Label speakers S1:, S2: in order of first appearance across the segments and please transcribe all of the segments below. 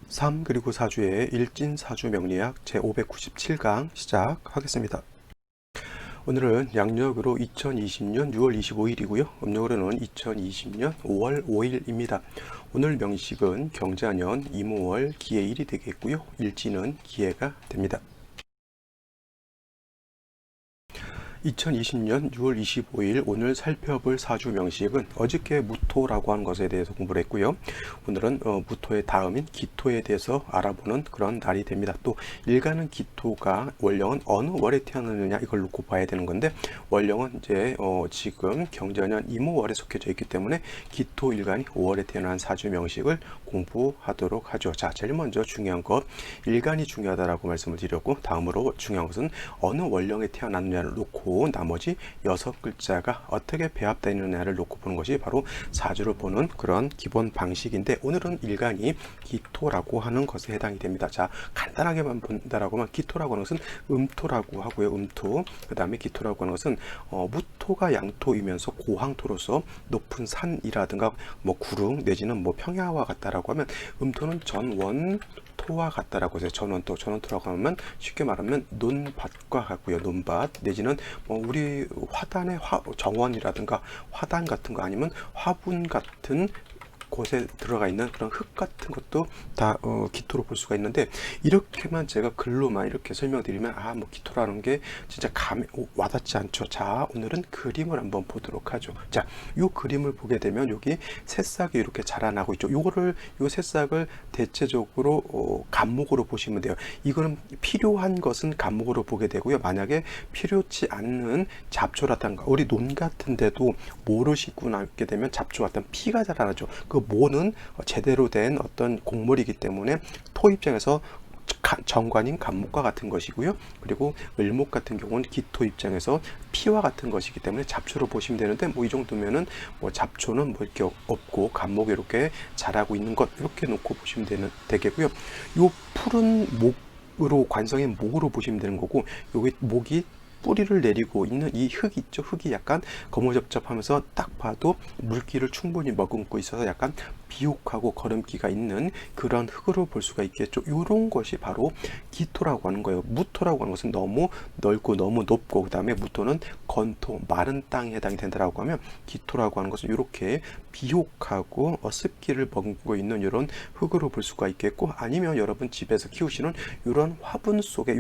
S1: 3 그리고 4주의 일진사주 명리학 제597강 시작하겠습니다. 오늘은 양력으로 2020년 6월 25일이고요. 음력으로는 2020년 5월 5일입니다. 오늘 명식은 경자년 임오월 기해일이 되겠고요. 일진은 기해가 됩니다. 2020년 6월 25일 오늘 살펴볼 사주 명식은 어저께 무토라고 하는 것에 대해서 공부를 했고요. 오늘은 무토의 다음인 기토에 대해서 알아보는 그런 날이 됩니다. 또 일간은 기토가 월령은 어느 월에 태어났느냐 이걸 놓고 봐야 되는 건데, 월령은 이제 지금 경자년 임오월에 속해져 있기 때문에 기토 일간이 5월에 태어난 사주 명식을 공부하도록 하죠. 자, 제일 먼저 중요한 것, 일간이 중요하다라고 말씀을 드렸고, 다음으로 중요한 것은 어느 월령에 태어났느냐를 놓고 나머지 6글자가 어떻게 배합되어 있느냐를 놓고 보는 것이 바로 사주를 보는 그런 기본 방식인데, 오늘은 일간이 기토라고 하는 것에 해당이 됩니다. 자, 간단하게만 본다라고 하면 기토라고 하는 것은 음토라고 하고요. 음토. 그 다음에 기토라고 하는 것은 무토가 양토이면서 고항토로서 높은 산이라든가 뭐 구릉 내지는 뭐 평야와 같다라고 하면, 음토는 전원 토와 같다라고 해서 전원토라고 하면 쉽게 말하면 논밭과 같고요. 논밭 내지는 우리 화단의 정원이라든가 화단 같은 거, 아니면 화분 같은 곳에 들어가 있는 그런 흙 같은 것도 다 기토로 볼 수가 있는데, 이렇게만 제가 글로만 이렇게 설명드리면 뭐 기토라는 게 진짜 감에 와닿지 않죠. 자, 오늘은 그림을 한번 보도록 하죠. 자, 요 그림을 보게 되면 여기 새싹이 이렇게 자라나고 있죠. 요 새싹을 대체적으로 간목으로 보시면 돼요. 이거는 필요한 것은 간목으로 보게 되고요. 만약에 필요치 않는 잡초라든가 우리 논 같은 데도 모를 싣고 나게 되면 잡초 같은 피가 자라나죠. 그 모는 제대로 된 어떤 곡물이기 때문에 토 입장에서 정관인 간목과 같은 것이고요. 그리고 을목 같은 경우는 기토 입장에서 피와 같은 것이기 때문에 잡초로 보시면 되는데, 뭐 이 정도면은 뭐 잡초는 뭐 이렇게 없고 간목이 이렇게 자라고 있는 것, 이렇게 놓고 보시면 되겠고요. 요 푸른 목으로 관성인 목으로 보시면 되는 거고, 여기 목이 뿌리를 내리고 있는 이 흙 있죠. 흙이 약간 거무접접하면서 딱 봐도 물기를 충분히 머금고 있어서 약간 비옥하고 거름기가 있는 그런 흙으로 볼 수가 있겠죠. 이런 것이 바로 기토라고 하는 거예요. 무토라고 하는 것은 너무 넓고 너무 높고, 그 다음에 무토는 건토, 마른 땅에 해당이 된다라고 하면, 기토라고 하는 것은 이렇게 비옥하고 습기를 머금고 있는 이런 흙으로 볼 수가 있겠고, 아니면 여러분 집에서 키우시는 이런 화분 속에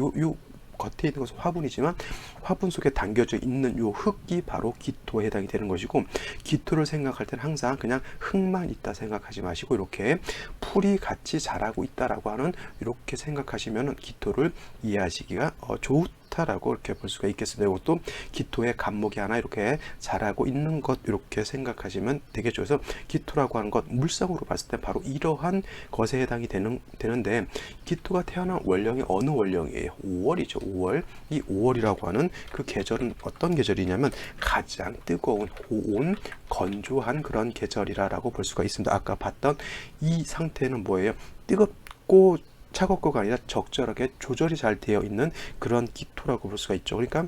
S1: 겉에 있는 것은 화분이지만 화분 속에 담겨져 있는 요 흙이 바로 기토에 해당이 되는 것이고, 기토를 생각할 때는 항상 그냥 흙만 있다 생각하지 마시고 이렇게 풀이 같이 자라고 있다라고 하는, 이렇게 생각하시면 기토를 이해하시기가 좋다라고 이렇게 볼 수가 있겠습니다. 이것도 기토의 간목이 하나 이렇게 자라고 있는 것, 이렇게 생각하시면 되겠죠. 그래서 기토라고 하는 것, 물상으로 봤을 때 바로 이러한 것에 해당이 되는데, 기토가 태어난 월령이 어느 월령이에요? 5월이죠. 5월. 이 5월이라고 하는 그 계절은 어떤 계절이냐면 가장 뜨거운 고온 건조한 그런 계절이라고 볼 수가 있습니다. 아까 봤던 이 상태는 뭐예요? 뜨겁고 차갑고가 아니라 적절하게 조절이 잘 되어 있는 그런 기토라고 볼 수가 있죠. 그러니까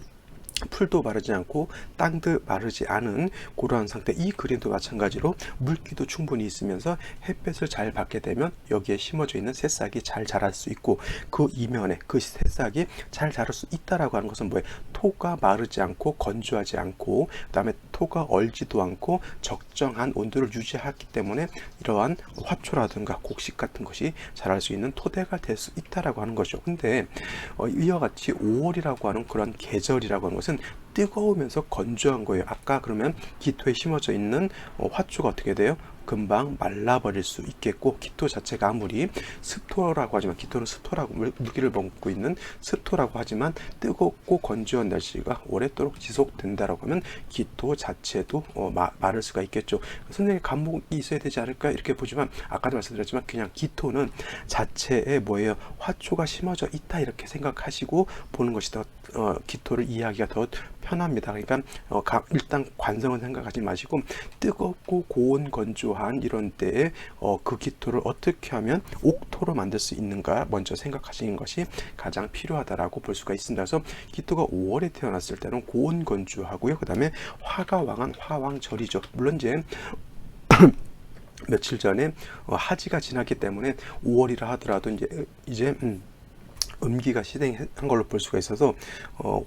S1: 풀도 마르지 않고 땅도 마르지 않은 그러한 상태. 이 그림도 마찬가지로 물기도 충분히 있으면서 햇볕을 잘 받게 되면 여기에 심어져 있는 새싹이 잘 자랄 수 있고, 그 이면에 그 새싹이 잘 자랄 수 있다라고 하는 것은 뭐예요? 토가 마르지 않고 건조하지 않고, 그 다음에 토가 얼지도 않고 적정한 온도를 유지하기 때문에 이러한 화초라든가 곡식 같은 것이 자랄 수 있는 토대가 될 수 있다라고 하는 거죠. 근데 이와 같이 5월이라고 하는 그런 계절이라고 하는 것은 뜨거우면서 건조한 거예요. 아까 그러면 기토에 심어져 있는 화초가 어떻게 돼요? 금방 말라버릴 수 있겠고, 기토 자체가 아무리 습토라고 하지만, 기토는 습토라고 물기를 머금고 있는 습토라고 하지만 뜨겁고 건조한 날씨가 오랫도록 지속된다라고 하면 기토 자체도 마를 수가 있겠죠. 선생님, 간목이 있어야 되지 않을까 이렇게 보지만, 아까도 말씀드렸지만 그냥 기토는 자체에 뭐예요? 화초가 심어져 있다 이렇게 생각하시고 보는 것이 더 기토를 이해하기가 더 편합니다. 그러니까 일단 관성은 생각하지 마시고, 뜨겁고 고온 건조한 이런 때에 그 기토를 어떻게 하면 옥토로 만들 수 있는가 먼저 생각하시는 것이 가장 필요하다라고 볼 수가 있습니다. 그래서 기토가 5월에 태어났을 때는 고온 건조하고요. 그 다음에 화가 왕한 화왕절이죠. 물론 이제 며칠 전에 하지가 지났기 때문에 5월이라 하더라도 이제 음기가 시행한 걸로 볼 수가 있어서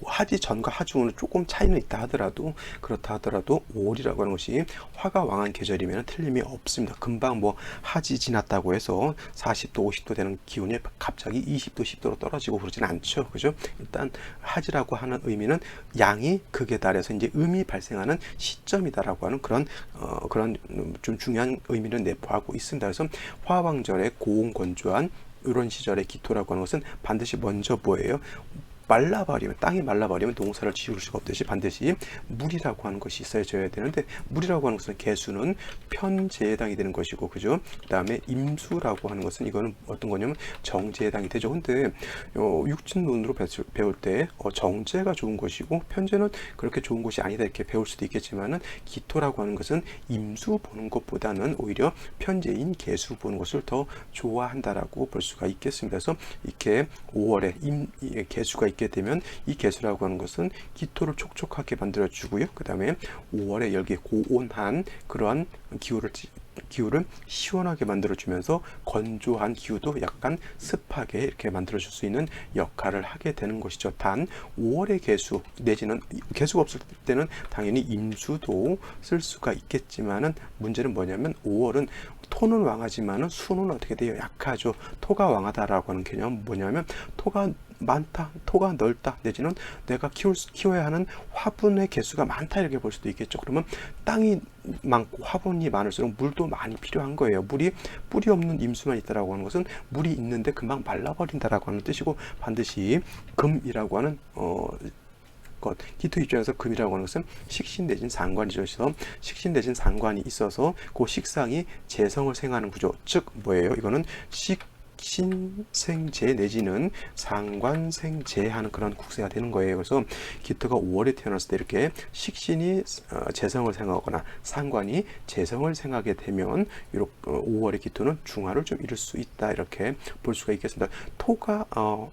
S1: 하지 전과 하중은 조금 차이는 있다 하더라도, 그렇다 하더라도 5월이라고 하는 것이 화가 왕한 계절이면 틀림이 없습니다. 금방 뭐 하지 지났다고 해서 40도 50도 되는 기온이 갑자기 20도 10도로 떨어지고 그러지는 않죠. 그죠? 일단 하지라고 하는 의미는 양이 극에 달해서 이제 음이 발생하는 시점이다라고 하는 그런 좀 중요한 의미를 내포하고 있습니다. 그래서 화왕절에 고온 건조한 이런 시절의 기토라고 하는 것은 반드시 먼저 뭐예요? 말라버리면, 땅이 말라버리면 농사를 지을 수가 없듯이 반드시 물이라고 하는 것이 있어야 되는데, 물이라고 하는 것은 개수는 편재에 해당이 되는 것이고, 그죠? 그 다음에 임수라고 하는 것은 이거는 어떤 거냐면 정제에 해당이 되죠. 근데 육진론으로 배울 때 정제가 좋은 것이고 편재는 그렇게 좋은 것이 아니다 이렇게 배울 수도 있겠지만은, 기토라고 하는 것은 임수 보는 것보다는 오히려 편재인 개수 보는 것을 더 좋아한다라고 볼 수가 있겠습니다. 그래서 이렇게 5월에 개수가 있게 되면 이 개수라고 하는 것은 기토를 촉촉하게 만들어 주고요. 그 다음에 5월에 열기 고온한 그러한 기후를 시원하게 만들어 주면서 건조한 기후도 약간 습하게 이렇게 만들어 줄 수 있는 역할을 하게 되는 것이죠. 단 5월의 개수 내지는 개수가 없을 때는 당연히 임수도 쓸 수가 있겠지만은, 문제는 뭐냐면 5월은 토는 왕하지만은 수는 어떻게 돼요? 약하죠. 토가 왕하다라고 하는 개념은 뭐냐면 토가 많다, 토가 넓다, 내지는 내가 키워야 하는 화분의 개수가 많다 이렇게 볼 수도 있겠죠. 그러면 땅이 많고 화분이 많을수록 물도 많이 필요한 거예요. 물이 뿌리 없는 임수만 있다라고 하는 것은 물이 있는데 금방 말라버린다라고 하는 뜻이고, 반드시 금이라고 하는 기토 입장에서 금이라고 하는 것은 식신 내진 상관이죠. 그래서 식신 내진 상관이 있어서 그 식상이 재성을 생하는 구조, 즉 뭐예요? 이거는 신생재 내지는 상관생재하는 그런 국세가 되는 거예요. 그래서 기토가 5월에 태어났을 때 이렇게 식신이 재성을 생하거나 상관이 재성을 생하게 되면 5월의 기토는 중화를 좀 이룰 수 있다 이렇게 볼 수가 있겠습니다.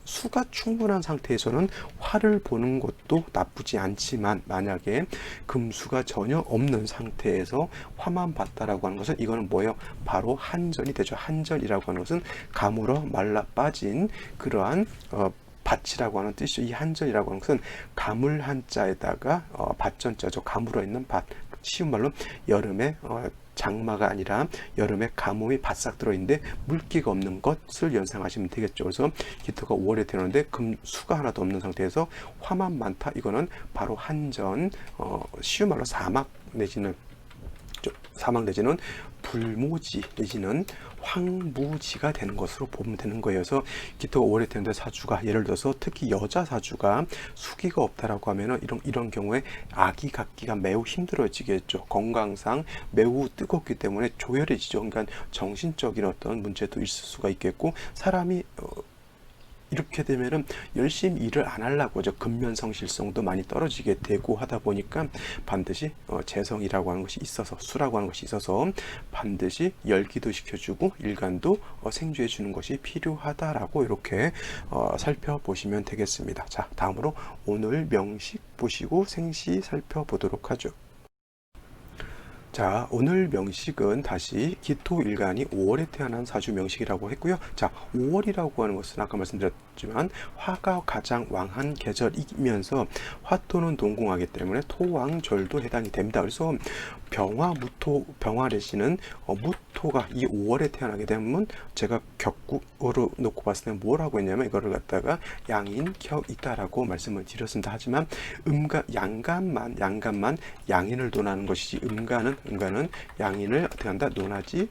S1: 수가 충분한 상태에서는 화를 보는 것도 나쁘지 않지만, 만약에 금수가 전혀 없는 상태에서 화만 봤다라고 하는 것은 이거는 뭐예요? 바로 한전이 되죠. 한전이라고 하는 것은 가물어 말라 빠진 그러한 밭이라고 하는 뜻이죠. 이 한전이라고 하는 것은 가물 한자에다가 밭전자죠. 가물어 있는 밭. 쉬운 말로 여름에 장마가 아니라 여름에 가뭄이 바싹 들어있는데 물기가 없는 것을 연상하시면 되겠죠. 그래서 기토가 5월에 태어났는데 금수가 하나도 없는 상태에서 화만 많다. 이거는 바로 한전, 쉬운 말로 사막 내지는 불모지 내지는 황무지가 되는 것으로 보면 되는 거예요. 그래서 기토가 5월에 태어났는데 사주가, 예를 들어서 특히 여자 사주가 수기가 없다라고 하면은 이런 경우에 아기 갖기가 매우 힘들어지겠죠. 건강상 매우 뜨겁기 때문에 조열해지죠. 그러니까 정신적인 어떤 문제도 있을 수가 있겠고, 사람이 이렇게 되면은 열심히 일을 안 하려고 하죠. 근면성실성도 많이 떨어지게 되고 하다 보니까 반드시 재성이라고 하는 것이 있어서, 수라고 하는 것이 있어서 반드시 열기도 시켜주고 일간도 생주해 주는 것이 필요하다라고 이렇게 살펴보시면 되겠습니다. 자, 다음으로 오늘 명식 보시고 생시 살펴보도록 하죠. 자, 오늘 명식은 다시 기토 일간이 5월에 태어난 사주 명식이라고 했고요. 자, 5월이라고 하는 것은 아까 말씀드렸지만 화가 가장 왕한 계절이면서 화토는 동궁하기 때문에 토왕절도 해당이 됩니다. 그래서 병화 내지는 무토가 이 5월에 태어나게 되면 제가 격국으로 놓고 봤을 때 뭐라고 했냐면, 이거를 갖다가 양인격이다라고 말씀을 드렸습니다. 하지만 양간만 양인을 논하는 것이지, 음간은 양인을 어떻게 한다? 논하지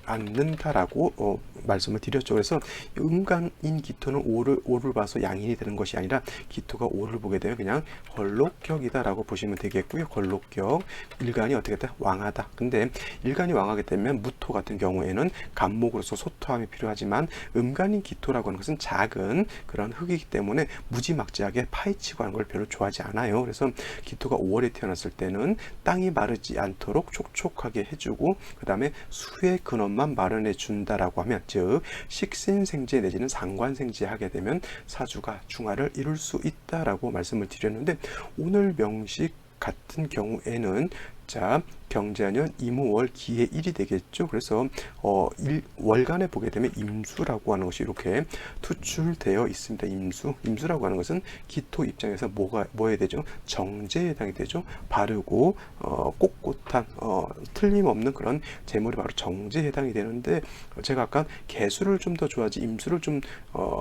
S1: 않는다라고 말씀을 드렸죠. 그래서 음간인 기토는 오를 봐서 양인이 되는 것이 아니라, 기토가 오를 보게 되면 그냥 걸록격이다라고 보시면 되겠고요. 걸록격, 일간이 어떻게 됐다? 왕하다. 근데 일간이 왕하게 되면 무토 같은 경우에는 간목으로서 소토함이 필요하지만, 음간인 기토라고 하는 것은 작은 그런 흙이기 때문에 무지막지하게 파헤치고 하는 걸 별로 좋아하지 않아요. 그래서 기토가 5월에 태어났을 때는 땅이 마르지 않도록 촉촉하게 해주고, 그 다음에 수의 근원만 마련해 준다라고 하면, 즉 식신생재 내지는 상관생재 하게 되면 사주가 중화를 이룰 수 있다라고 말씀을 드렸는데, 오늘 명식 같은 경우에는 자, 경자년 이무월 기해 1이 되겠죠. 그래서 월간에 보게 되면 임수라고 하는 것이 이렇게 투출되어 있습니다. 임수라고 하는 것은 기토 입장에서 뭐에 되죠? 정제에 해당이 되죠. 바르고 꼿꼿한 틀림없는 그런 제물이 바로 정제에 해당이 되는데, 제가 아까 개수를 좀 더 좋아하지 임수를 좀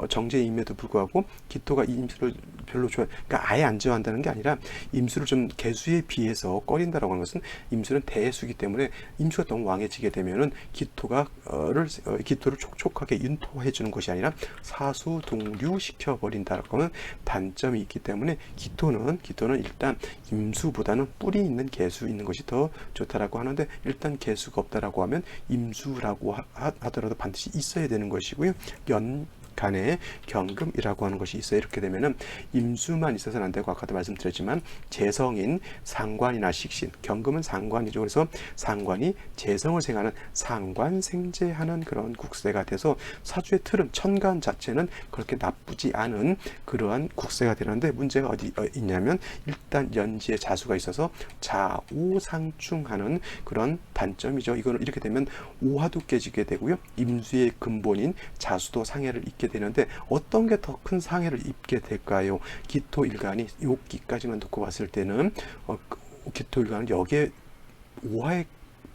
S1: 정제임에도 불구하고 기토가 이 임수를 별로 그러니까 아예 안 좋아한다는 게 아니라, 임수를 좀 개수에 비해서 꺼린다라고 하는 것은 임수는 대수이기 때문에 임수가 너무 왕해지게 되면은 기토를 촉촉하게 윤토해 주는 것이 아니라 사수동류 시켜 버린다라고 하는 단점이 있기 때문에, 기토는 일단 임수보다는 뿌리 있는 개수 있는 것이 더 좋다라고 하는데, 일단 개수가 없다라고 하면 임수라고 하더라도 반드시 있어야 되는 것이고요. 간에 경금이라고 하는 것이 있어요. 이렇게 되면은 임수만 있어서는 안 되고, 아까도 말씀드렸지만 재성인 상관이나 식신, 경금은 상관이죠. 그래서 상관이 재성을 생하는 상관생재하는 그런 국세가 돼서 사주의 틀은 천간 자체는 그렇게 나쁘지 않은 그러한 국세가 되는데, 문제가 어디 있냐면, 일단 연지에 자수가 있어서 좌우상충하는 그런 단점이죠. 이거는 이렇게 되면 오화도 깨지게 되고요. 임수의 근본인 자수도 상해를 입게 되는데, 어떤 게 더 큰 상해를 입게 될까요? 기토일간이 여기까지만 놓고 봤을 때는 기토일간은 여기에 오화의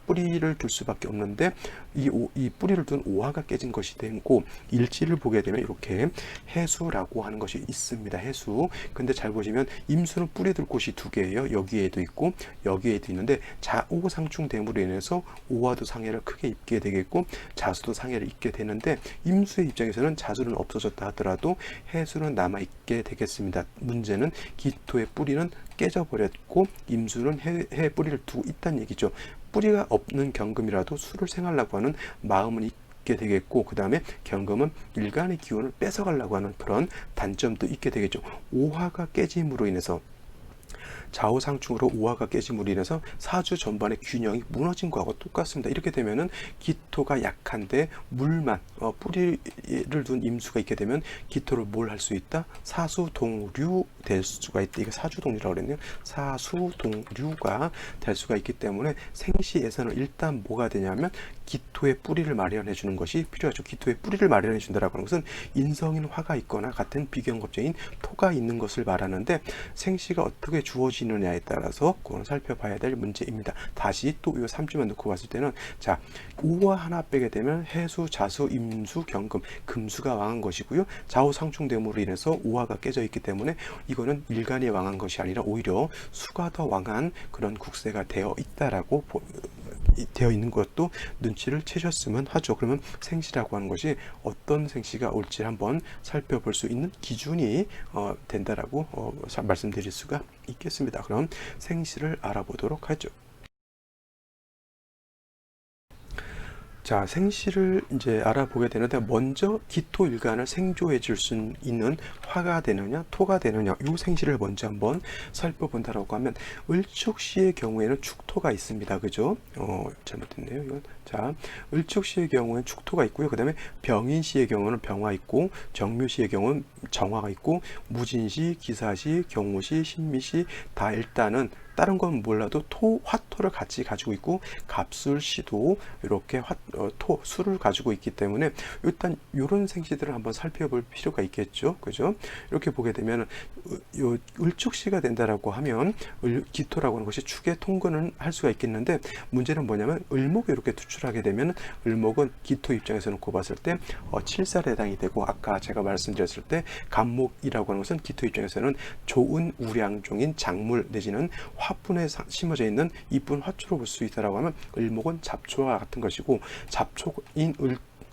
S1: 뿌리를 둘 수밖에 없는데, 이 뿌리를 둔 오화가 깨진 것이 되고, 일지를 보게 되면 이렇게 해수라고 하는 것이 있습니다. 해수. 근데 잘 보시면 임수는 뿌리 둘 곳이 두 개예요. 여기에도 있고 여기에도 있는데, 좌우상충됨으로 인해서 오화도 상해를 크게 입게 되겠고 자수도 상해를 입게 되는데, 임수의 입장에서는 자수는 없어졌다 하더라도 해수는 남아 있게 되겠습니다. 문제는 기토의 뿌리는 깨져버렸고 임수는 해 뿌리를 두고 있다는 얘기죠. 뿌리가 없는 경금이라도 수를 생하려고 하는 마음은 있게 되겠고, 그 다음에 경금은 일간의 기운을 뺏어가려고 하는 그런 단점도 있게 되겠죠. 오화가 깨짐으로 인해서, 좌우상충으로 오화가 깨짐으로 인해서 사주 전반의 균형이 무너진 거하고 똑같습니다. 이렇게 되면은 기토가 약한데 물만 뿌리를 둔 임수가 있게 되면 기토를 뭘 할 수 있다? 사수동류 될 수가 있다. 이거 사주동류라고 그랬네요. 사수동류가 될 수가 있기 때문에 생시에서는 일단 뭐가 되냐면 기토의 뿌리를 마련해 주는 것이 필요하죠. 기토의 뿌리를 마련해 준다라고 하는 것은 인성인 화가 있거나 같은 비경겁제인 토가 있는 것을 말하는데, 생시가 어떻게 주어지느냐에 따라서 그건 살펴봐야 될 문제입니다. 다시 또 이 3주만 놓고 봤을 때는, 자, 오화 하나 빼게 되면 해수, 자수, 임수, 경금, 금수가 왕한 것이고요. 좌우상충됨으로 인해서 오화가 깨져 있기 때문에 이거는 일간이 왕한 것이 아니라 오히려 수가 더 왕한 그런 국세가 되어 있다라고 되어 있는 것도 눈치를 채셨으면 하죠. 그러면 생시라고 하는 것이 어떤 생시가 올지 한번 살펴볼 수 있는 기준이 된다라고 말씀드릴 수가 있겠습니다. 그럼 생시를 알아보도록 하죠. 자, 생시를 이제 알아보게 되는데, 먼저 기토일간을 생조해 줄 수 있는 화가 되느냐 토가 되느냐, 이 생시를 먼저 한번 살펴본다라고 하면, 을축시의 경우에는 축토가 있습니다. 그죠? 잘못됐네요. 이건. 자, 을축시의 경우에는 축토가 있고요. 그 다음에 병인시의 경우는 병화 있고, 정묘시의 경우는 정화가 있고, 무진시, 기사시, 경우시, 신미시 다 일단은 다른 건 몰라도 화토를 같이 가지고 있고, 갑술시도 이렇게 수를 가지고 있기 때문에 일단 이런 생시들을 한번 살펴볼 필요가 있겠죠. 그죠? 이렇게 보게 되면 을축시가 된다라고 하면 기토라고 하는 것이 축에 통근을 할 수가 있겠는데, 문제는 뭐냐면 을목이 이렇게 투출하게 되면, 을목은 기토 입장에서 놓고 봤을 때 칠살에 해당이 되고, 아까 제가 말씀드렸을 때 간목이라고 하는 것은 기토 입장에서는 좋은 우량종인 작물 내지는 화분에 심어져 있는 이쁜 화초로 볼 수 있다라고 하면, 을목은 잡초와 같은 것이고, 잡초인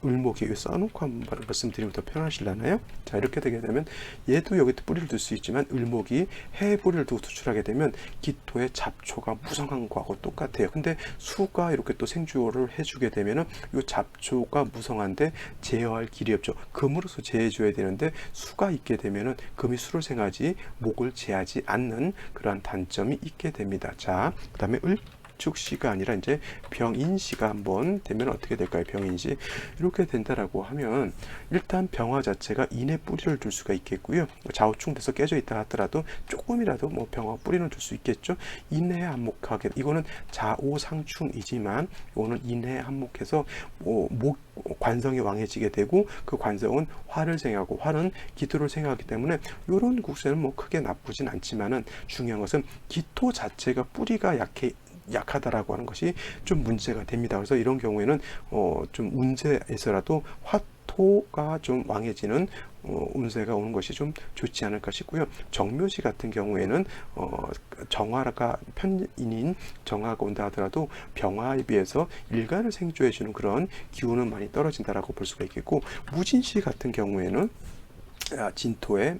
S1: 을목이 써놓고 한번 말씀드리면 더 편하실라나요? 자, 이렇게 되게 되면 얘도 여기 뿌리를 둘 수 있지만, 을목이 해에 뿌리를 두고 투출하게 되면 기토의 잡초가 무성한 거하고 똑같아요. 근데 수가 이렇게 또 생주호를 해주게 되면은 이 잡초가 무성한데 제어할 길이 없죠. 금으로서 제해줘야 되는데, 수가 있게 되면은 금이 수를 생하지 목을 제하지 않는 그러한 단점이 있게 됩니다. 자, 그 다음에 합축시가 아니라 이제 병인시가 한번 되면 어떻게 될까요? 병인시 이렇게 된다라고 하면 일단 병화 자체가 인에 뿌리를 둘 수가 있겠고요. 좌우충돼서 깨져 있다 하더라도 조금이라도 뭐 병화 뿌리는 둘 수 있겠죠. 인에 한몫하게 이거는 좌우상충이지만 이거는 인에 한몫해서 목 관성이 왕해지게 되고 그 관성은 화를 생하고 화는 기토를 생하기 때문에 이런 국세는 뭐 크게 나쁘진 않지만은 중요한 것은 기토 자체가 뿌리가 약하다라고 하는 것이 좀 문제가 됩니다. 그래서 이런 경우에는 좀 운세에서라도 화토가 좀 왕해지는 운세가 오는 것이 좀 좋지 않을까 싶고요. 정묘시 같은 경우에는 정화가 편인인 정화가 온다 하더라도 병화에 비해서 일간을 생조해 주는 그런 기운은 많이 떨어진다라고 볼 수가 있겠고, 무진시 같은 경우에는 진토에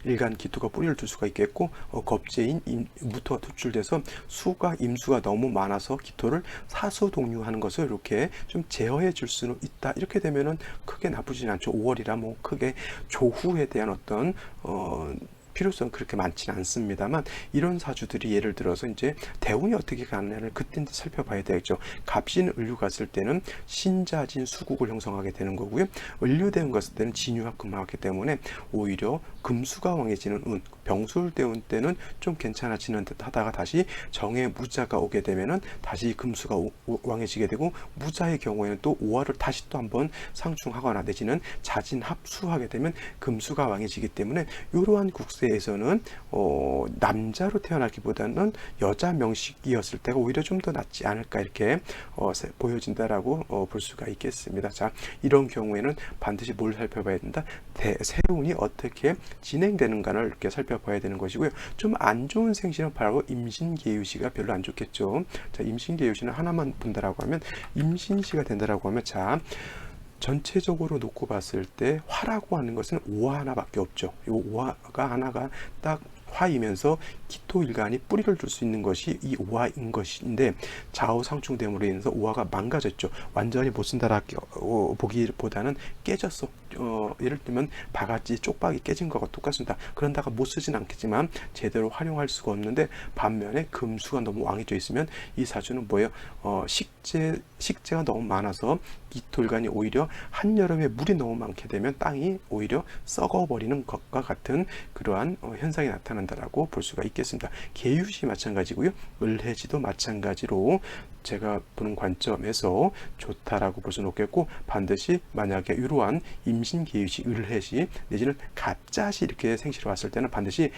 S1: 일간 기토가 뿌리를 둘 수가 있겠고, 겁재인 무토가 투출돼서 수가 임수가 너무 많아서 기토를 사수동류하는 것을 이렇게 좀 제어해 줄 수는 있다. 이렇게 되면은 크게 나쁘진 않죠. 5월이라 뭐 크게 조후에 대한 어떤 필요성 그렇게 많지는 않습니다만, 이런 사주들이 예를 들어서 이제 대운이 어떻게 가느냐를 그때 살펴봐야 되겠죠. 갑신 을류 갔을 때는 신자진 수국을 형성하게 되는 거고요. 을류대운 갔을 때는 진유와 금화하기 때문에 오히려 금수가 왕해지는 운, 병술대운 때는 좀 괜찮아지는 듯 하다가 다시 정의 무자가 오게 되면은 다시 금수가 왕해지게 되고, 무자의 경우에는 또 오화를 다시 또 한번 상충하거나 내지는 자진합수하게 되면 금수가 왕해지기 때문에 이러한 국세에서는 남자로 태어나기보다는 여자 명식이었을 때가 오히려 좀 더 낫지 않을까 이렇게 보여진다라고 볼 수가 있겠습니다. 자, 이런 경우에는 반드시 뭘 살펴봐야 된다? 세운이 어떻게 진행되는가를 이렇게 살펴봐야 되는 것이고요. 좀 안 좋은 생신은 바로 임신계유시가 별로 안 좋겠죠. 자, 임신계유시는 하나만 본다라고 하면, 임신시가 된다라고 하면, 자, 전체적으로 놓고 봤을 때 화라고 하는 것은 오화 하나밖에 없죠. 이 오화가 하나가 딱 화이면서 기토일간이 뿌리를 둘 수 있는 것이 이 오화인 것인데, 좌우상충됨으로 인해서 오화가 망가졌죠. 완전히 못 쓴다라고 보기보다는 깨졌어. 예를 들면 바가지 쪽박이 깨진 거가 똑같습니다. 그런다가 못 쓰진 않겠지만 제대로 활용할 수가 없는데, 반면에 금수가 너무 왕해져 있으면 이 사주는 뭐예요? 식재가 너무 많아서 기토일간이 오히려 한여름에 물이 너무 많게 되면 땅이 오히려 썩어버리는 것과 같은 그러한 현상이 나타난다라고 볼 수가 있겠습니다. 계유시 마찬가지고요. 을해지도 마찬가지로 제가 보는 관점에서 좋다라고 볼 수는 없겠고, 반드시 만약에 이러한 임신계유시, 을해시 내지는 갑자시 이렇게 생시로 왔을 때는 반드시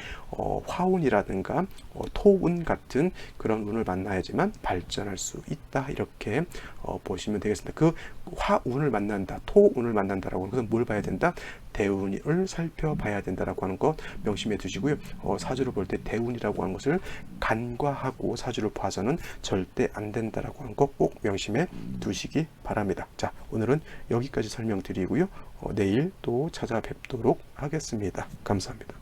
S1: 화운이라든가 토운 같은 그런 운을 만나야지만 발전할 수 있다, 이렇게 보시면 되겠습니다. 그 화운을 만난다, 토운을 만난다라고 하는 것은 뭘 봐야 된다? 대운을 살펴봐야 된다라고 하는 것 명심해 두시고요. 사주를 볼 때 대운이라고 하는 것을 간과하고 사주를 봐서는 절대 안 된다라고 하는 것 꼭 명심해 두시기 바랍니다. 자, 오늘은 여기까지 설명드리고요. 내일 또 찾아뵙도록 하겠습니다. 감사합니다.